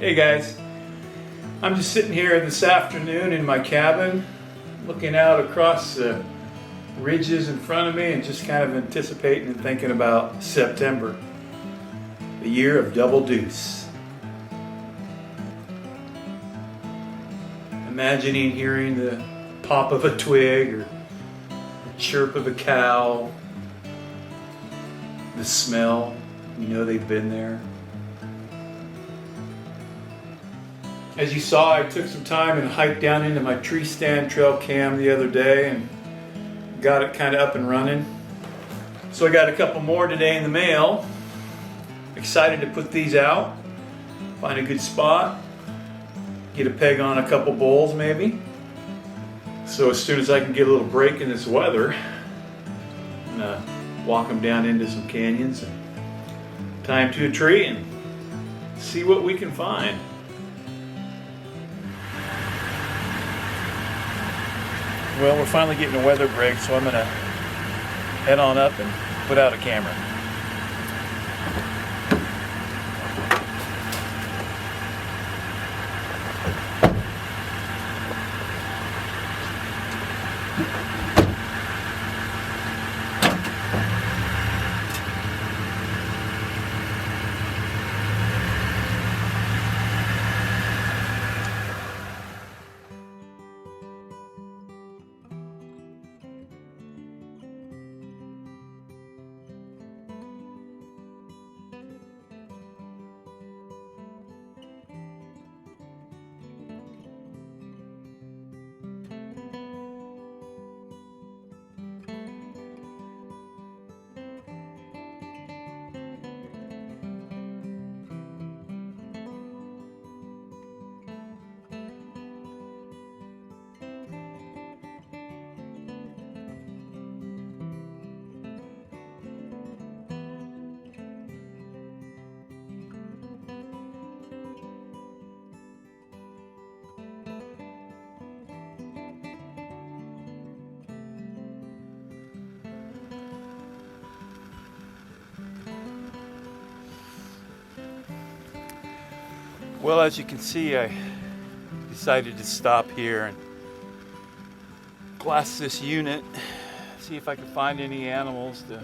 Hey guys, I'm just sitting here this afternoon in my cabin looking out across the ridges in front of me and just kind of anticipating and thinking about September, the year of double deuce. Imagining hearing the pop of a twig or the chirp of a cow, the smell, you know they've been there. As you saw, I took some time and hiked down into my tree stand trail cam the other day and got it kind of up and running. So I got a couple more today in the mail. Excited to put these out, find a good spot, get a peg on a couple bowls maybe. So as soon as I can get a little break in this weather, I'm gonna walk them down into some canyons and tie them to a tree and see what we can find. Well, we're finally getting a weather break, so I'm going to head on up and put out a camera. Well, as you can see, I decided to stop here and glass this unit, see if I could find any animals to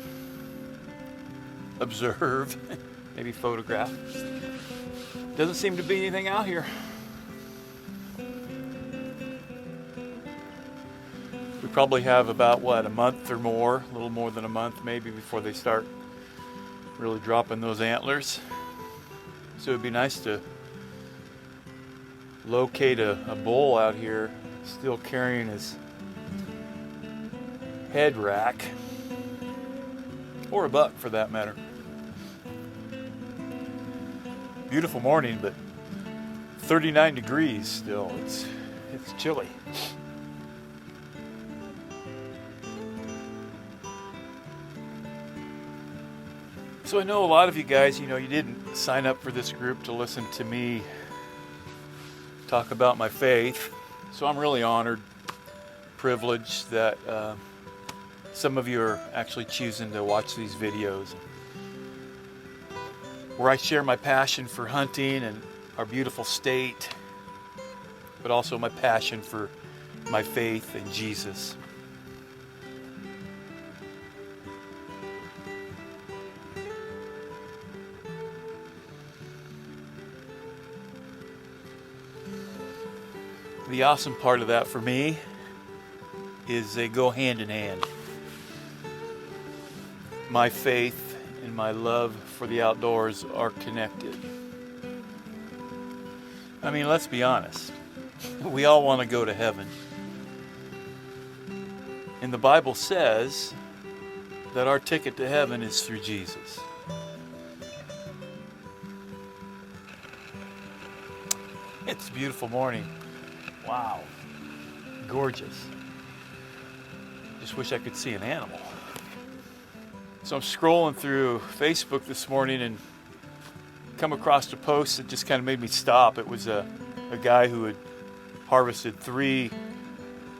observe, maybe photograph. Doesn't seem to be anything out here. We probably have about, a month or more, a little more than a month maybe, before they start really dropping those antlers. So it'd be nice to locate a bull out here still carrying his head rack, or a buck for that matter. Beautiful morning, but 39 degrees still. It's chilly. So I know a lot of you guys, you didn't sign up for this group to listen to me talk about my faith. So I'm really honored, privileged that some of you are actually choosing to watch these videos where I share my passion for hunting and our beautiful state, but also my passion for my faith in Jesus. The awesome part of that for me is they go hand in hand. My faith and my love for the outdoors are connected. I mean, let's be honest. We all want to go to heaven. And the Bible says that our ticket to heaven is through Jesus. It's a beautiful morning. Wow, gorgeous. Just wish I could see an animal. So I'm scrolling through Facebook this morning and come across a post that just kind of made me stop. It was a guy who had harvested 3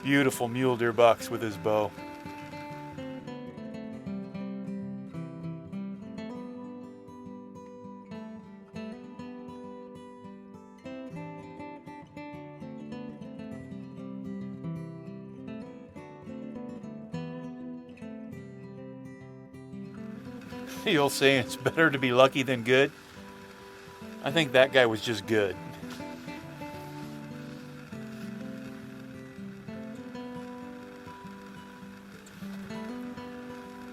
beautiful mule deer bucks with his bow. The old saying, it's better to be lucky than good. I think that guy was just good.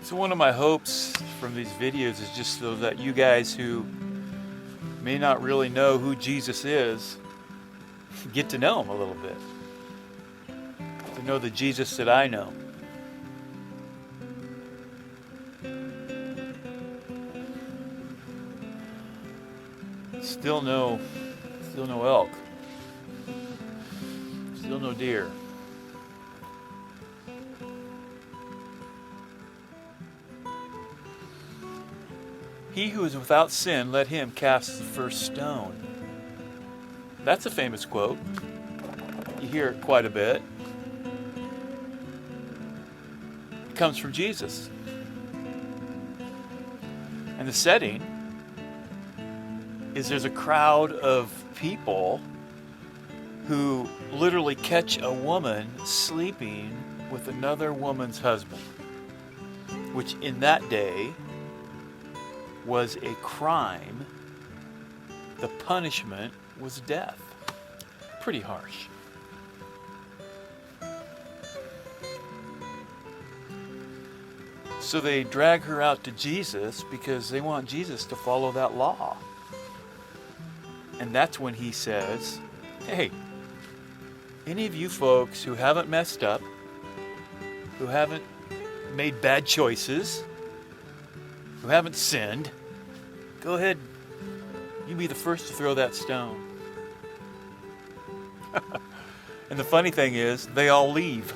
So one of my hopes from these videos is just so that you guys who may not really know who Jesus is, get to know him a little bit. To know the Jesus that I know. Still no elk. Still no deer. He who is without sin, let him cast the first stone. That's a famous quote. You hear it quite a bit. It comes from Jesus. And the setting is there's a crowd of people who literally catch a woman sleeping with another woman's husband, which in that day was a crime. The punishment was death. Pretty harsh. So they drag her out to Jesus because they want Jesus to follow that law. And that's when he says, hey, any of you folks who haven't messed up, who haven't made bad choices, who haven't sinned, go ahead, you be the first to throw that stone. And the funny thing is, they all leave.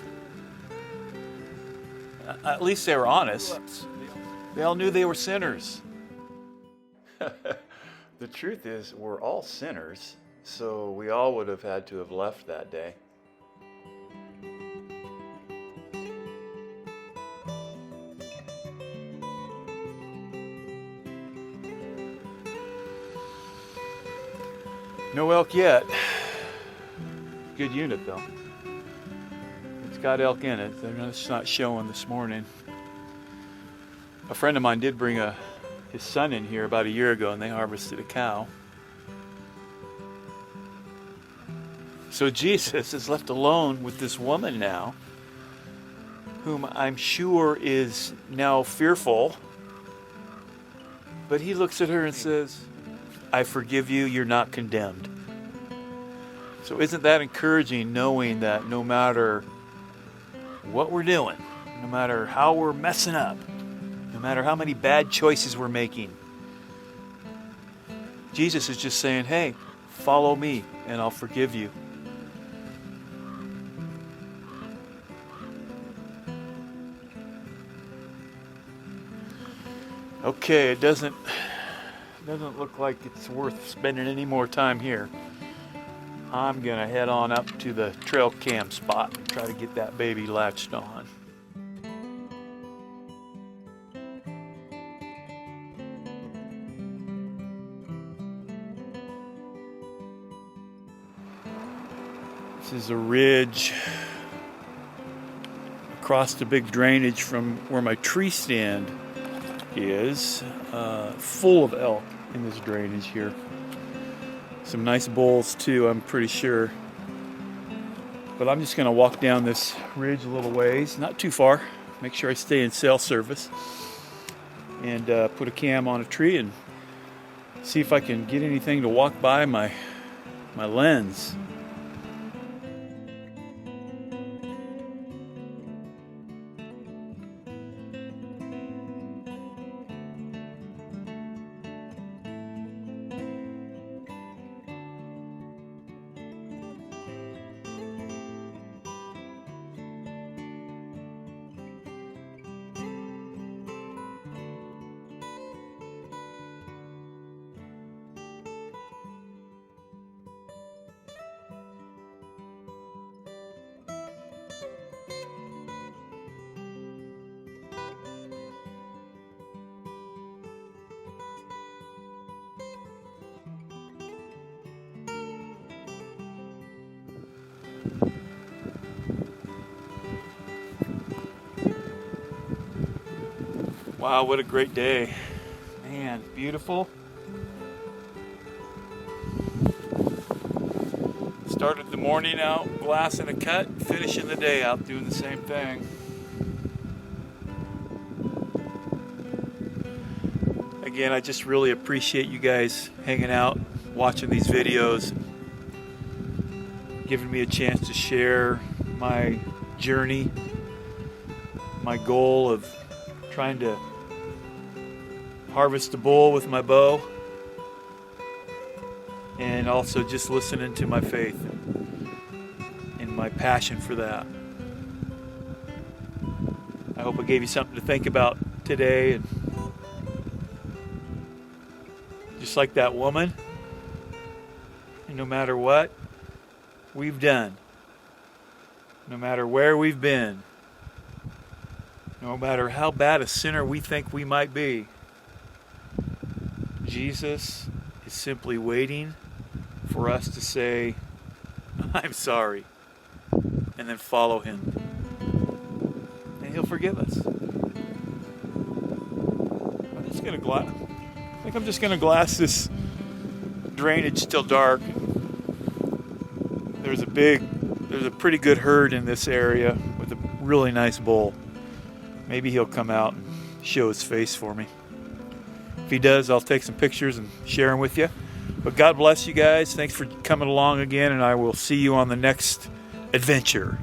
At least they were honest. They all knew they were sinners. The truth is, we're all sinners, so we all would have had to have left that day. No elk yet. Good unit though. It's got elk in it. They're just not showing this morning. A friend of mine did bring his son in here about a year ago, and they harvested a cow. So Jesus is left alone with this woman now, whom I'm sure is now fearful. But he looks at her and says, I forgive you, you're not condemned. So isn't that encouraging, knowing that no matter what we're doing, no matter how we're messing up, no matter how many bad choices we're making, Jesus is just saying, hey, follow me and I'll forgive you. Okay, it doesn't look like it's worth spending any more time here. I'm gonna head on up to the trail cam spot and try to get that baby latched on. This is a ridge across the big drainage from where my tree stand is, full of elk in this drainage here. Some nice bulls too, I'm pretty sure. But I'm just gonna walk down this ridge a little ways, not too far. Make sure I stay in cell service, and put a cam on a tree and see if I can get anything to walk by my lens. Wow, what a great day. Man, beautiful. Started the morning out glassing a cut, finishing the day out doing the same thing. Again, I just really appreciate you guys hanging out, watching these videos, giving me a chance to share my journey, my goal of trying to harvest a bull with my bow, and also just listening to my faith and my passion for that. I hope I gave you something to think about today. And just like that woman, and no matter what we've done, no matter where we've been, no matter how bad a sinner we think we might be, Jesus is simply waiting for us to say, I'm sorry, and then follow him. And he'll forgive us. I'm just going to glass this drainage till dark. There's a pretty good herd in this area with a really nice bull. Maybe he'll come out and show his face for me. If he does, I'll take some pictures and share them with you. But God bless you guys. Thanks for coming along again, and I will see you on the next adventure.